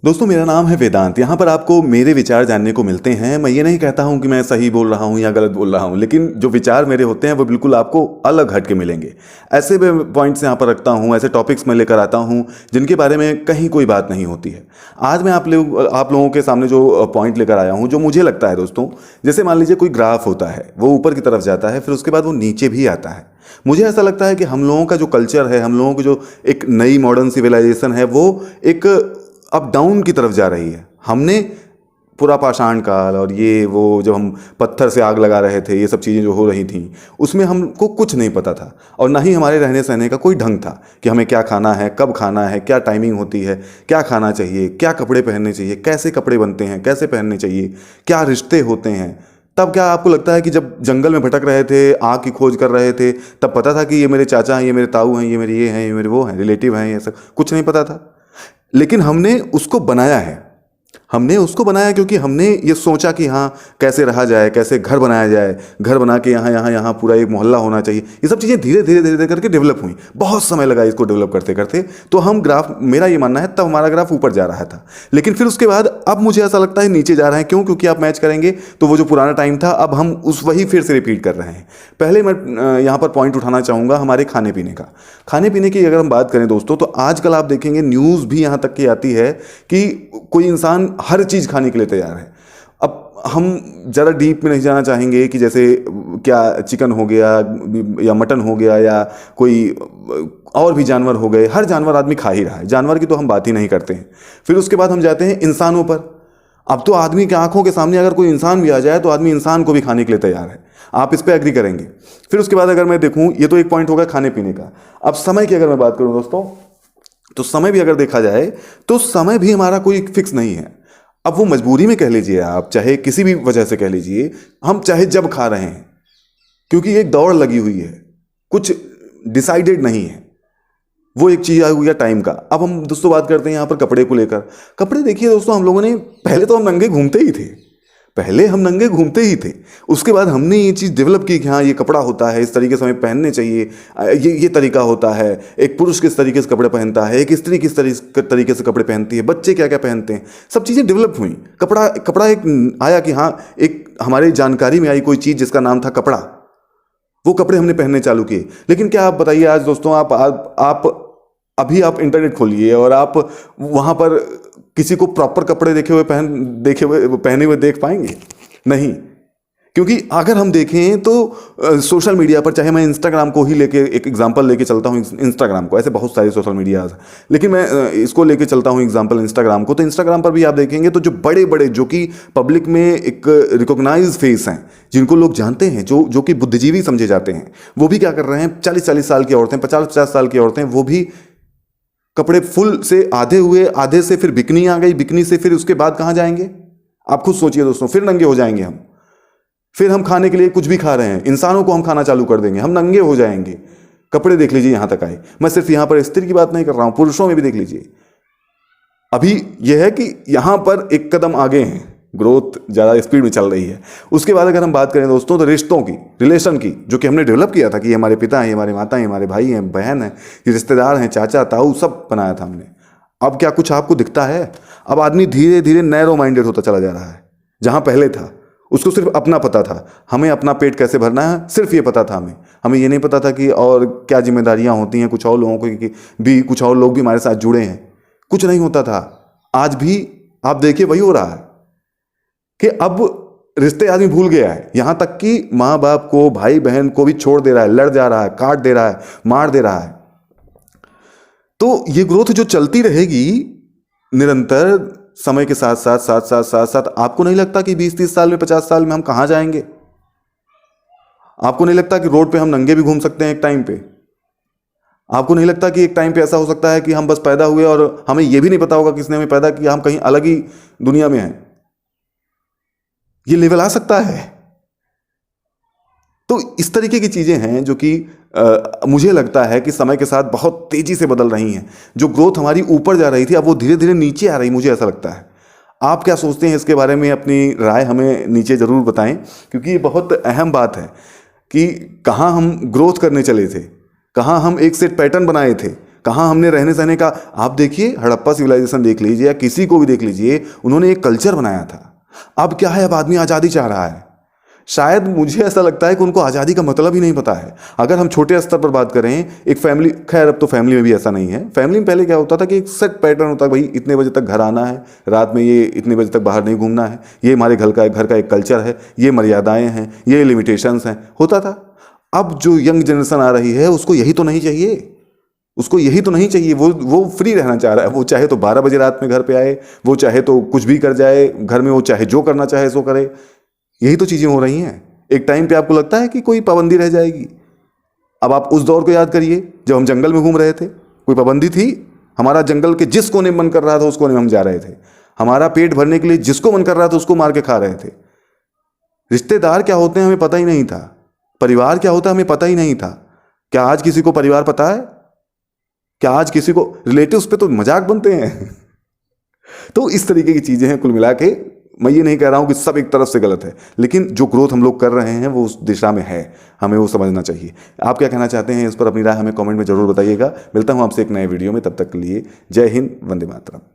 दोस्तों, मेरा नाम है वेदांत। यहाँ पर आपको मेरे विचार जानने को मिलते हैं। मैं ये नहीं कहता हूँ कि मैं सही बोल रहा हूँ या गलत बोल रहा हूँ, लेकिन जो विचार मेरे होते हैं वो बिल्कुल आपको अलग हट के मिलेंगे। ऐसे पॉइंट्स यहाँ पर रखता हूँ, ऐसे टॉपिक्स मैं लेकर आता हूँ जिनके बारे में कहीं कोई बात नहीं होती है। आज मैं आप लोगों के सामने जो पॉइंट लेकर आया हूँ, जो मुझे लगता है दोस्तों, जैसे मान लीजिए कोई ग्राफ होता है, वो ऊपर की तरफ जाता है, फिर उसके बाद वो नीचे भी आता है। मुझे ऐसा लगता है कि हम लोगों का जो कल्चर है, हम लोगों की जो एक नई मॉडर्न सिविलाइजेशन है, वो एक अप डाउन की तरफ जा रही है। हमने पूरा पाषाण काल और ये वो जब हम पत्थर से आग लगा रहे थे, ये सब चीज़ें जो हो रही थीं, उसमें हमको कुछ नहीं पता था और ना ही हमारे रहने सहने का कोई ढंग था कि हमें क्या खाना है, कब खाना है, क्या टाइमिंग होती है, क्या खाना चाहिए, क्या कपड़े पहनने चाहिए, कैसे कपड़े बनते हैं, कैसे पहनने चाहिए, क्या रिश्ते होते हैं। तब क्या आपको लगता है कि जब जंगल में भटक रहे थे, आग की खोज कर रहे थे, तब पता था कि ये मेरे चाचा हैं, ये मेरे ताऊ हैं, ये मेरे ये हैं, ये मेरे वो हैं, रिलेटिव हैं, ये सब कुछ नहीं पता था। लेकिन हमने उसको बनाया है। हमने उसको बनाया क्योंकि हमने ये सोचा कि हाँ, कैसे रहा जाए, कैसे घर बनाया जाए, घर बना के यहाँ यहाँ यहाँ पूरा एक मोहल्ला होना चाहिए। ये सब चीज़ें धीरे धीरे धीरे धीरे करके डेवलप हुई। बहुत समय लगा इसको डेवलप करते करते। तो हम ग्राफ, मेरा ये मानना है, तब हमारा ग्राफ ऊपर जा रहा था, लेकिन फिर उसके बाद अब मुझे ऐसा लगता है नीचे जा रहा है। क्यों? क्योंकि आप मैच करेंगे तो वो जो पुराना टाइम था, अब हम उस वही फिर से रिपीट कर रहे हैं। पहले मैं यहाँ पर पॉइंट उठाना चाहूँगा हमारे खाने पीने का। खाने पीने की अगर हम बात करें दोस्तों, तो आजकल आप देखेंगे न्यूज़ भी यहाँ तक की आती है कि कोई इंसान हर चीज़ खाने के लिए तैयार है। अब हम ज़रा डीप में नहीं जाना चाहेंगे कि जैसे क्या चिकन हो गया या मटन हो गया या कोई और भी जानवर हो गए। हर जानवर आदमी खा ही रहा है, जानवर की तो हम बात ही नहीं करते हैं। फिर उसके बाद हम जाते हैं इंसानों पर। अब तो आदमी की आंखों के सामने अगर कोई इंसान भी आ जाए तो आदमी इंसान को भी खाने के लिए तैयार है। आप इस पर एग्री करेंगे। फिर उसके बाद अगर मैं देखूं, ये तो एक पॉइंट होगा खाने पीने का। अब समय की अगर मैं बात करूं दोस्तों, तो समय भी अगर देखा जाए तो समय भी हमारा कोई फिक्स नहीं है। अब वो मजबूरी में कह लीजिए, आप चाहे किसी भी वजह से कह लीजिए, हम चाहे जब खा रहे हैं, क्योंकि एक दौड़ लगी हुई है, कुछ डिसाइडेड नहीं है। वो एक चीज़ आई हुई है टाइम का। अब हम दोस्तों बात करते हैं यहाँ पर कपड़े को लेकर। कपड़े देखिए दोस्तों, हम लोगों ने पहले तो हम नंगे घूमते ही थे, पहले हम नंगे घूमते ही थे। उसके बाद हमने ये चीज़ डेवलप की कि हाँ, ये कपड़ा होता है, इस तरीके से हमें पहनने चाहिए, ये तरीका होता है। एक पुरुष किस तरीके से कपड़े पहनता है, एक स्त्री किस तरीके से कपड़े पहनती है, बच्चे क्या क्या पहनते हैं, सब चीज़ें डेवलप हुई। कपड़ा एक आया कि हाँ, एक हमारी जानकारी में आई कोई चीज़ जिसका नाम था कपड़ा। वो कपड़े हमने पहनने चालू किए। लेकिन क्या आप बताइए आज दोस्तों, आप अभी आप इंटरनेट खोलिए और आप वहाँ पर किसी को प्रॉपर कपड़े पहने हुए देख पाएंगे? नहीं। क्योंकि अगर हम देखें तो सोशल मीडिया पर, चाहे मैं इंस्टाग्राम को ही लेके एक एग्जांपल लेके चलता हूँ, इंस्टाग्राम को, ऐसे बहुत सारे सोशल मीडियाज, लेकिन मैं इसको लेके चलता हूँ एग्जांपल इंस्टाग्राम को। तो इंस्टाग्राम पर भी आप देखेंगे तो जो बड़े बड़े, जो कि पब्लिक में एक रिकॉग्नाइज फेस हैं, जिनको लोग जानते हैं, जो कि बुद्धिजीवी समझे जाते हैं, वो भी क्या कर रहे हैं, 40-40 साल की औरतें, 50-50 साल की औरतें, वो भी कपड़े फुल से आधे हुए, आधे से फिर बिकनी आ गई, बिकनी से फिर उसके बाद कहाँ जाएंगे आप खुद सोचिए दोस्तों। फिर नंगे हो जाएंगे हम। फिर हम खाने के लिए कुछ भी खा रहे हैं, इंसानों को हम खाना चालू कर देंगे, हम नंगे हो जाएंगे। कपड़े देख लीजिए यहां तक आए। मैं सिर्फ यहां पर स्त्री की बात नहीं कर रहा हूं, पुरुषों में भी देख लीजिए। अभी यह है कि यहां पर एक कदम आगे हैं, ग्रोथ ज़्यादा स्पीड में चल रही है। उसके बाद अगर हम बात करें दोस्तों, तो रिश्तों की, रिलेशन की, जो कि हमने डेवलप किया था कि ये हमारे पिता हैं, हमारे माता हैं, हमारे भाई हैं, बहन हैं, ये रिश्तेदार हैं, चाचा ताऊ, सब बनाया था हमने। अब क्या कुछ आपको दिखता है? अब आदमी धीरे धीरे नैरो माइंडेड होता चला जा रहा है। जहां पहले था उसको सिर्फ अपना पता था, हमें अपना पेट कैसे भरना है, सिर्फ ये पता था हमें ये नहीं पता था कि और क्या जिम्मेदारियां होती हैं, कुछ और लोगों को भी, कुछ और लोग भी हमारे साथ जुड़े हैं, कुछ नहीं होता था। आज भी आप देखिए वही हो रहा है कि अब रिश्ते आदमी भूल गया है। यहां तक कि माँ बाप को, भाई बहन को भी छोड़ दे रहा है, लड़ जा रहा है, काट दे रहा है, मार दे रहा है। तो ये ग्रोथ जो चलती रहेगी निरंतर, समय के साथ साथ साथ साथ साथ साथ, आपको नहीं लगता कि 20-30 साल में, 50 साल में हम कहां जाएंगे? आपको नहीं लगता कि रोड पे हम नंगे भी घूम सकते हैं एक टाइम पे? आपको नहीं लगता कि एक टाइम पे ऐसा हो सकता है कि हम बस पैदा हुए और हमें यह भी नहीं पता होगा किसने हमें पैदा किया, हम कहीं अलग ही दुनिया में हैं? ये लेवल आ सकता है। तो इस तरीके की चीजें हैं जो कि मुझे लगता है कि समय के साथ बहुत तेजी से बदल रही हैं। जो ग्रोथ हमारी ऊपर जा रही थी, अब वो धीरे धीरे नीचे आ रही, मुझे ऐसा लगता है। आप क्या सोचते हैं इसके बारे में? अपनी राय हमें नीचे जरूर बताएं, क्योंकि ये बहुत अहम बात है कि कहाँ हम ग्रोथ करने चले थे, कहाँ हम एक सेट पैटर्न बनाए थे, कहाँ हमने रहने सहने का, आप देखिए हड़प्पा सिविलाइजेशन देख लीजिए या किसी को भी देख लीजिए, उन्होंने एक कल्चर बनाया था। अब क्या है, अब आदमी आज़ादी चाह रहा है। शायद मुझे ऐसा लगता है कि उनको आज़ादी का मतलब ही नहीं पता है। अगर हम छोटे स्तर पर बात करें, एक फैमिली, खैर अब तो फैमिली में भी ऐसा नहीं है। फैमिली में पहले क्या होता था कि एक सेट पैटर्न होता है, भाई इतने बजे तक घर आना है, रात में ये इतने बजे तक बाहर नहीं घूमना है, ये हमारे घर का एक कल्चर है, ये मर्यादाएं हैं, ये लिमिटेशंस हैं, होता था। अब जो यंग जनरेशन आ रही है उसको यही तो नहीं चाहिए, उसको यही तो नहीं चाहिए। वो फ्री रहना चाह रहा है। वो चाहे तो 12 बजे रात में घर पे आए, वो चाहे तो कुछ भी कर जाए घर में, वो चाहे जो करना चाहे सो करे। यही तो चीजें हो रही हैं। एक टाइम पे आपको लगता है कि कोई पाबंदी रह जाएगी। अब आप उस दौर को याद करिए जब हम जंगल में घूम रहे थे, कोई पाबंदी थी? हमारा जंगल के जिस कोने में मन कर रहा था उस कोने में हम जा रहे थे। हमारा पेट भरने के लिए जिसको मन कर रहा था उसको मार के खा रहे थे। रिश्तेदार क्या होते हैं हमें पता ही नहीं था, परिवार क्या होता है हमें पता ही नहीं था। क्या आज किसी को परिवार पता है? क्या आज किसी को रिलेटिव्स पे तो मजाक बनते हैं। तो इस तरीके की चीजें हैं। कुल मिला के मैं ये नहीं कह रहा हूं कि सब एक तरफ से गलत है, लेकिन जो ग्रोथ हम लोग कर रहे हैं वो उस दिशा में है, हमें वो समझना चाहिए। आप क्या कहना चाहते हैं इस पर अपनी राय हमें कमेंट में जरूर बताइएगा। मिलता हूं आपसे एक नए वीडियो में, तब तक के लिए जय हिंद, वंदे मातरम।